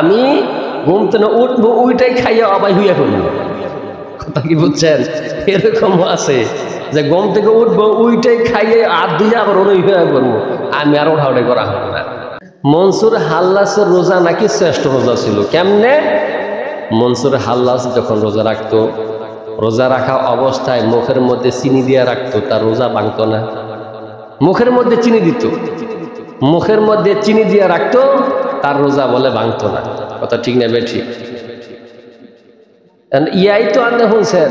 আমি ঘুম থেকে উঠবো ওইটাই খাইয়া অবাই হইয়া করবো। কথা কি বুঝছেন? এরকমও আছে যে ঘুম থেকে উঠবো ওইটাই খাইয়ে হাত দিয়ে আবার অনুই হইয়া করবো, আমি আর ওঠাউটাই করা হবে না। মনসুর হাল্লাসের রোজা নাকি শ্রেষ্ঠ রোজা ছিল। কেমনে? মনসুর হাল্লাস যখন রোজা রাখতো, রোজা রাখা অবস্থায় মুখের মধ্যে চিনি দিয়ে রাখতো, তার রোজা ভাঙতো না। মুখের মধ্যে চিনি দিত, মুখের মধ্যে চিনি দিয়ে রাখতো, তার রোজা বলে ভাঙতো না। কথা ঠিক নেবে? ঠিক। ইয়াই তো আনে শুনছেন,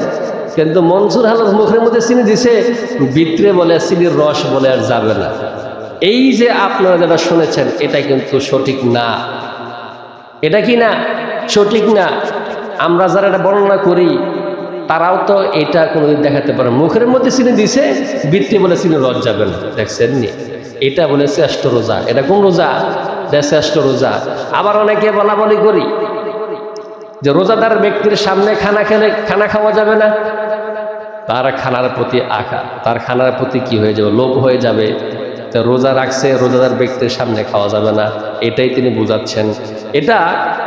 কিন্তু মনসুর হাল্লাস মুখের মধ্যে চিনি দিছে, ভিতরে বলে চিনির রস বলে আর যাবে না। এই যে আপনারা যেটা শুনেছেন এটা কিন্তু সঠিক না। এটা কি না? সঠিক না। আমরা যারা এটা বর্ণনা করি তারাও তো এটা কোনোদিন দেখাতে পারে। মুখের মধ্যে চিনি দিছে, ভিতরে বলে চিনি রস যাবে না। দেখছেন নি? এটা বলে শ্রেষ্ঠ রোজা। এটা কোন রোজা? শ্রেষ্ঠ রোজা। আবার অনেকে বলা বলি করি যে রোজাদার ব্যক্তির সামনে খানা খেলে খানা খাওয়া যাবে না, তার খানার প্রতি আশা, তার খানার প্রতি কি হয়ে যাবে? লোভ হয়ে যাবে। তো রোজা রাখছে, রোজাদার ব্যক্তির সামনে খাওয়া যাবে না, এটাই তিনি বুঝাচ্ছেন। এটা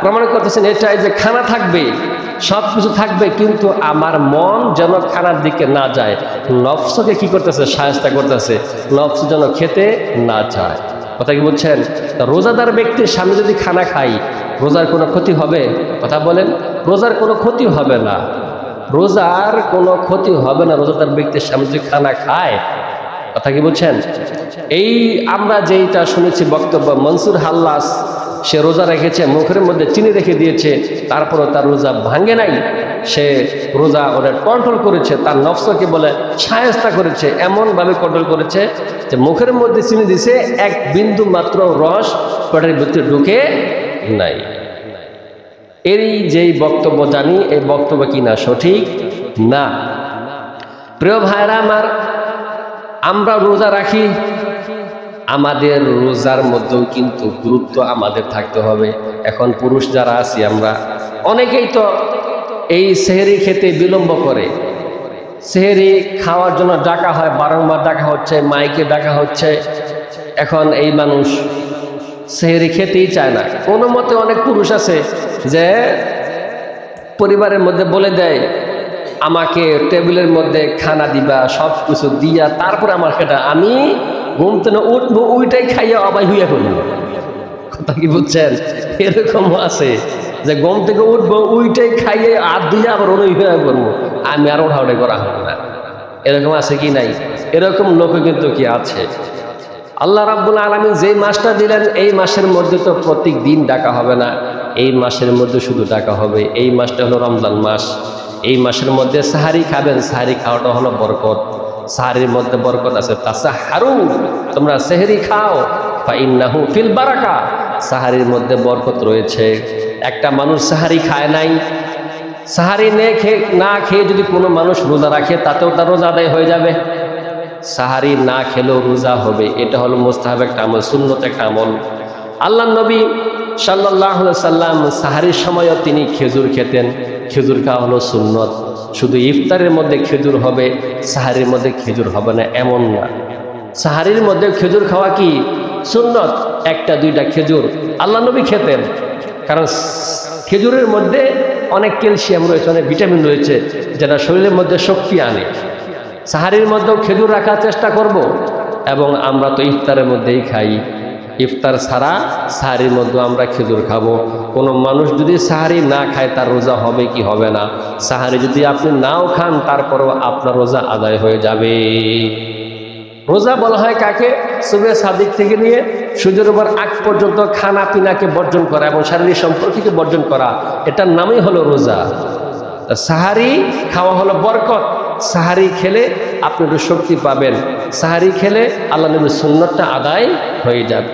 প্রমাণ করতেছেন এটাই যে খানা থাকবে, সব কিছু থাকবে, কিন্তু আমার মন যেন খানার দিকে না যায়। নফসকে কি করতেছে? শায়েস্তা করতেছে, নফস যেন খেতে না চায়। কথা কি বলছেন? রোজাদার ব্যক্তির সামনে যদি খানা খাই, রোজার কোনো ক্ষতি হবে? কথা বলেন। রোজার কোনো ক্ষতি হবে না, রোজার কোনো ক্ষতি হবে না রোজাদার ব্যক্তির সামনে যদি খানা খায়। কথা কি বলছেন? এই আমরা যেইটা শুনেছি বক্তব্য, মনসুর হাল্লাস সে রোজা রেখেছে, মুখের মধ্যে চিনি রেখে দিয়েছে, তারপরও তার রোজা ভাঙে নাই। সে রোজা ওরা কন্ট্রোল করেছে, তার নফসকে বলে শায়েস্তা করেছে, এমনভাবে কন্ট্রোল করেছে যে মুখের মধ্যে চিনি দিছে, এক বিন্দু মাত্র রস পেটের ভিতরে ঢুকে নাই। এই যেই বক্তব্য জানি, এই বক্তব্য কি না? সঠিক না। প্রিয় ভাইরা আমার, আমরা রোজা রাখি, আমাদের রোজার মধ্যেও কিন্তু গুরুত্ব আমাদের থাকতে হবে। এখন পুরুষ যারা আছি আমরা অনেকেই তো এই সেহরি খেতে বিলম্ব করে। সেহরি খাওয়ার জন্য ডাকা হয়, বারংবার ডাকা হচ্ছে, মাইকে ডাকা হচ্ছে। এখন এই মানুষ সেহরি খেতেই চায় না। কোনো মতে অনেক পুরুষ আছে যে পরিবারের মধ্যে বলে দেয়, আমাকে টেবিলের মধ্যে খানা দিবা, সব কিছু দিয়া তারপর আমার খেটা, আমি ঘুম থেকে উঠবো ওইটাই খাইয়া অবাই হইয়া করবো। কথা কি বুঝছেন? এরকমও আছে যে ঘুম থেকে উঠবো ওইটাই খাইয়ে হাত দিয়ে আবার অনুই হইয়া করবো, আমি আর ওঠাউটাই করা হবে না। এরকম আছে কি নাই? এরকম লোক কিন্তু কি আছে? আল্লাহ রাব্বুল আলামিন যেই মাসটা দিলেন, এই মাসের মধ্যে তো প্রত্যেক দিন ডাকা হবে না, এই মাসের মধ্যে শুধু ডাকা হবে। এই মাসটা হলো রমজান মাস। এই মাসের মধ্যে সাহারি খাবেন, সাহারি খাওয়াটা হলো বরকত। সাহারির মধ্যে বরকত আছে। তাসাহারু, তোমরা সেহরি খাও, ফাইন্নাহু ফিল বারাকা, সাহারির মধ্যে বরকত রয়েছে। একটা মানুষ সাহারি খায় নাই, সাহারি না খেয়ে যদি কোনো মানুষ রোজা রাখে, তাতেও তার রোজা আদায় হয়ে যাবে। সাহারি না খেলেও রোজা হবে। এটা হলো মুস্তাহাব একটা আমল, সুন্নত একটা আমল। আল্লাহ নবী সাল্লাল্লাহু আলাইহি সাল্লাম সাহারির সময়ও তিনি খেজুর খেতেন। খেজুর খাওয়া হলো সুন্নত। শুধু ইফতারের মধ্যে খেজুর হবে, সাহারির মধ্যে খেজুর হবে না এমন না। সাহারির মধ্যে খেজুর খাওয়া কি সুন্নত। একটা দুইটা খেজুর আল্লাহ নবী খেতেন, কারণ খেজুরের মধ্যে অনেক ক্যালসিয়াম রয়েছে, অনেক ভিটামিন রয়েছে, যেটা শরীরের মধ্যে শক্তি আনে। সাহারির মধ্যেও খেজুর রাখার চেষ্টা করব। এবং আমরা তো ইফতারের মধ্যেই খাই, ইফতার ছাড়া সাহারির মধ্যেও আমরা খেজুর খাবো। কোনো মানুষ যদি সাহারি না খায়, তার রোজা হবে কি হবে না? সাহারি যদি আপনি নাও খান, তারপরও আপনার রোজা আদায় হয়ে যাবে। রোজা বলা হয় কাকে? সুবহে সাদিক থেকে নিয়ে সূর্যের উপর আগ পর্যন্ত খানা পিনাকে বর্জন করা এবং শারীরিক সম্পর্ককে বর্জন করা, এটার নামই হলো রোজা। সাহারি খাওয়া হলো বরকত। সাহারি খেলে আপনি একটু শক্তি পাবেন, সাহারি খেলে আল্লাহ নবীর সুন্নতটা আদায় হয়ে যাবে।